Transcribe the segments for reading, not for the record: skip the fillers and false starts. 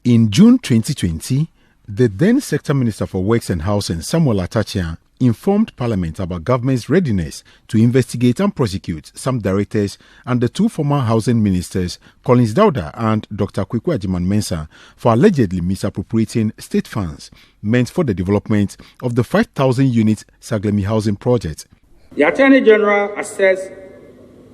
In June 2020, the then Sector Minister for Works and Housing, Samuel Atachia, informed Parliament about government's readiness to investigate and prosecute some directors and the two former housing ministers, Collins Dauda and Dr. Kwaku Agyeman-Mensah, for allegedly misappropriating state funds meant for the development of the 5,000-unit Saglemi housing project. The Attorney General assessed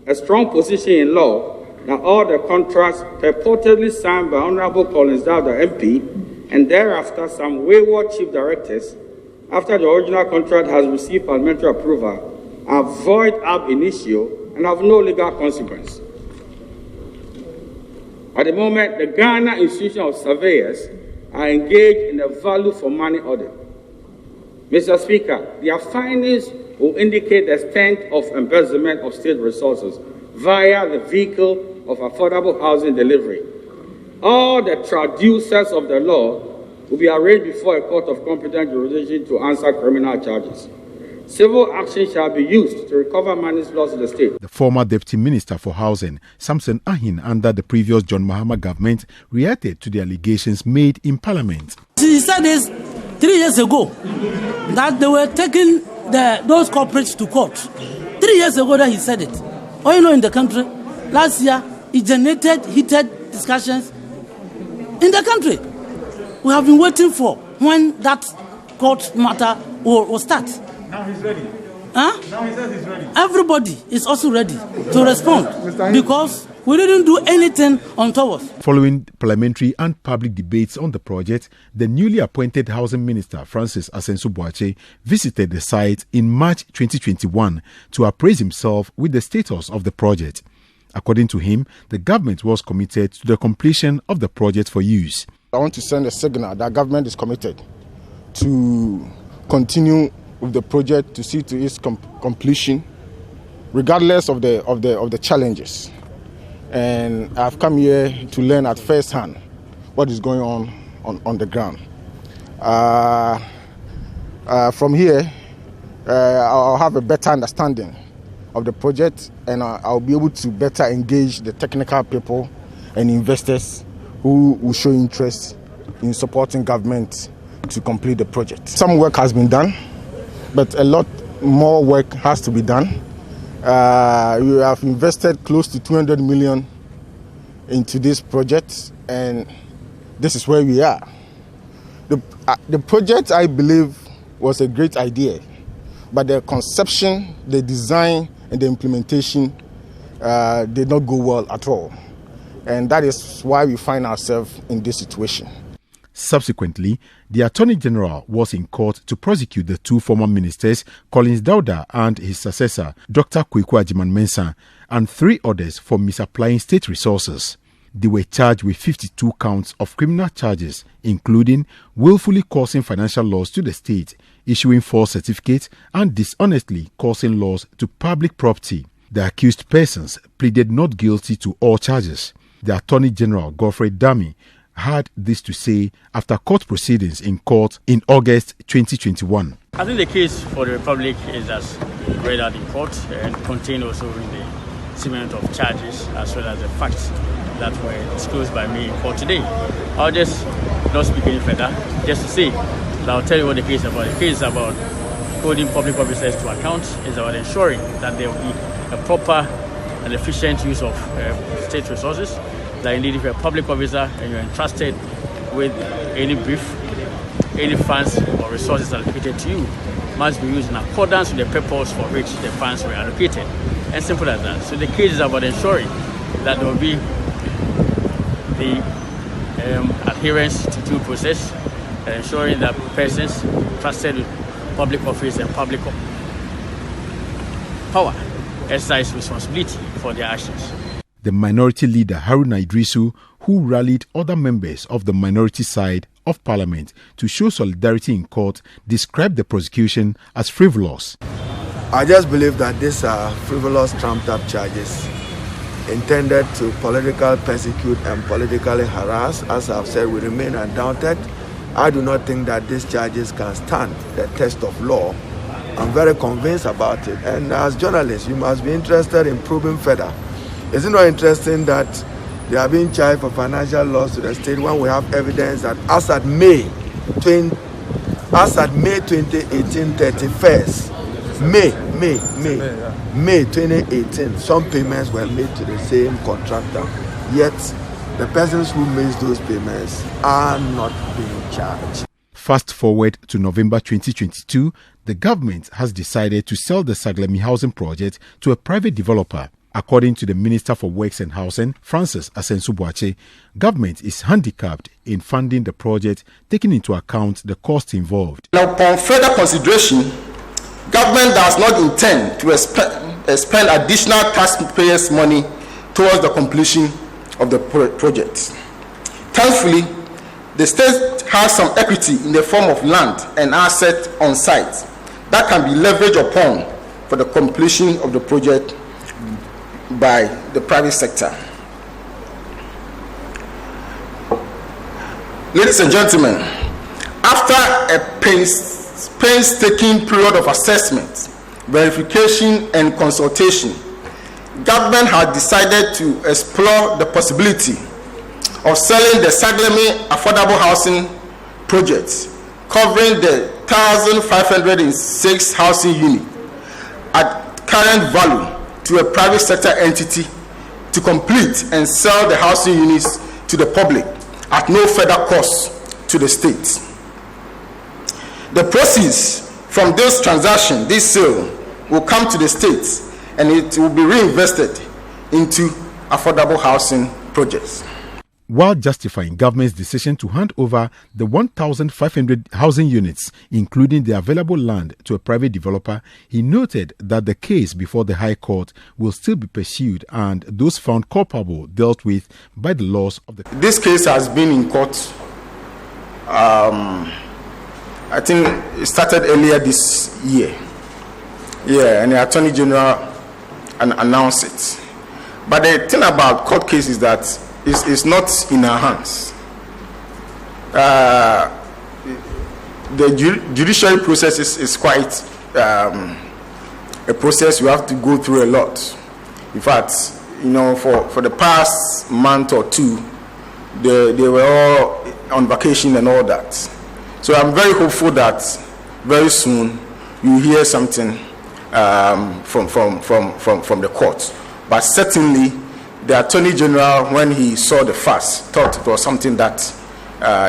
a strong position in law that all the contracts purportedly signed by Honourable Collins Dauda MP and thereafter some wayward chief directors, after the original contract has received parliamentary approval, are void ab initio and have no legal consequence. At the moment, the Ghana Institution of Surveyors are engaged in a value for money audit. Mr. Speaker, their findings will indicate the extent of embezzlement of state resources via the vehicle of affordable housing delivery. All the traducers of the law will be arraigned before a court of competent jurisdiction to answer criminal charges. Civil action shall be used to recover monies lost to the state. The former Deputy Minister for Housing, Samson Ahin, under the previous John Mahama government, reacted to the allegations made in Parliament. He said this 3 years ago, that they were taking those corporates to court. 3 years ago that he said it. In the country, last year, it generated heated discussions in the country. We have been waiting for when that court matter will start. Now he's ready. Huh? Now he says he's ready. Everybody is also ready to respond because we didn't do anything untoward. Following parliamentary and public debates on the project, the newly appointed Housing Minister, Francis Asenso Boakye, visited the site in March 2021 to appraise himself with the status of the project. According to him, the government was committed to the completion of the project for use. I want to send a signal that government is committed to continue with the project to see to its completion, regardless of the challenges. And I've come here to learn at first hand what is going on the ground. From here, I'll have a better understanding of the project, and I'll be able to better engage the technical people and investors who will show interest in supporting government to complete the project. Some work has been done, but a lot more work has to be done. We have invested close to 200 million into this project, and this is where we are. The project, I believe, was a great idea, but the conception, the design, and the implementation did not go well at all. And that is why we find ourselves in this situation. Subsequently, the Attorney General was in court to prosecute the two former ministers, Collins Dauda and his successor, Dr. Kwaku Agyeman-Mensah, and 3 others for misapplying state resources. They were charged with 52 counts of criminal charges, including willfully causing financial loss to the state, issuing false certificates, and dishonestly causing loss to public property. The accused persons pleaded not guilty to all charges. The Attorney General, Gov't, had this to say after court proceedings in court in August 2021. I think the case for the Republic is as read out in court and contained also in the statement of charges as well as the facts that were disclosed by me in court today. I'll just not speak any further, just to say that I'll tell you what the case is about. The case is about holding public officers to account. It's about ensuring that there will be a proper and efficient use of state resources. That indeed if you're a public officer and you're entrusted with any brief, any funds or resources allocated to you must be used in accordance with the purpose for which the funds were allocated. And simple as that. So the case is about ensuring that there will be the adherence to due process, ensuring that persons trusted with public office and public power exercise responsibility for their actions. The minority leader Haruna Idrisu, who rallied other members of the minority side of Parliament to show solidarity in court, described the prosecution as frivolous. I just believe that these are frivolous, trumped-up charges intended to politically persecute and politically harass. As I've said, we remain undaunted. I do not think that these charges can stand the test of law. I'm very convinced about it. And as journalists, you must be interested in proving further. Is it not interesting that They are being charged for financial loss to the state when we have evidence that as at May 2018, 31st, May 2018, some payments were made to the same contractor, yet the persons who made those payments are not being charged. Fast forward to November 2022, the government has decided to sell the Saglemi housing project to a private developer. According to the Minister for Works and Housing, Francis Asenso Boakye, government is handicapped in funding the project, taking into account the cost involved. Now, upon further consideration, government does not intend to spend additional taxpayers' money towards the completion of the project. Thankfully, the state has some equity in the form of land and assets on site that can be leveraged upon for the completion of the project by the private sector. Ladies and gentlemen, after a painstaking period of assessment, verification and consultation, government has decided to explore the possibility of selling the Saglemi affordable housing project covering the 1,506 housing units at current value to a private sector entity to complete and sell the housing units to the public at no further cost to the state. The proceeds from this transaction, this sale, will come to the state and it will be reinvested into affordable housing projects. While justifying government's decision to hand over the 1,500 housing units, including the available land, to a private developer, he noted that the case before the High Court will still be pursued and those found culpable dealt with by the laws of the country. This case has been in court. I think it started earlier this year. Yeah, and the Attorney General announced it. But the thing about court cases is that it's not in our hands. The judiciary process is quite a process you have to go through a lot. In fact, for the past month or two, they were all on vacation and all that. So I'm very hopeful that very soon you hear something from the court. But certainly, the Attorney General, when he saw the facts, thought it was something that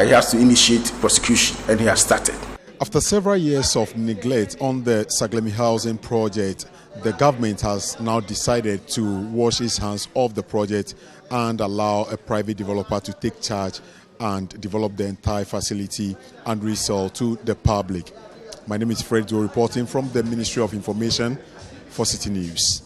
he has to initiate prosecution, and he has started. After several years of neglect on the Saglemi housing project, the government has now decided to wash its hands off the project and allow a private developer to take charge and develop the entire facility and resell to the public. My name is Fred Joe, reporting from the Ministry of Information for Citi News.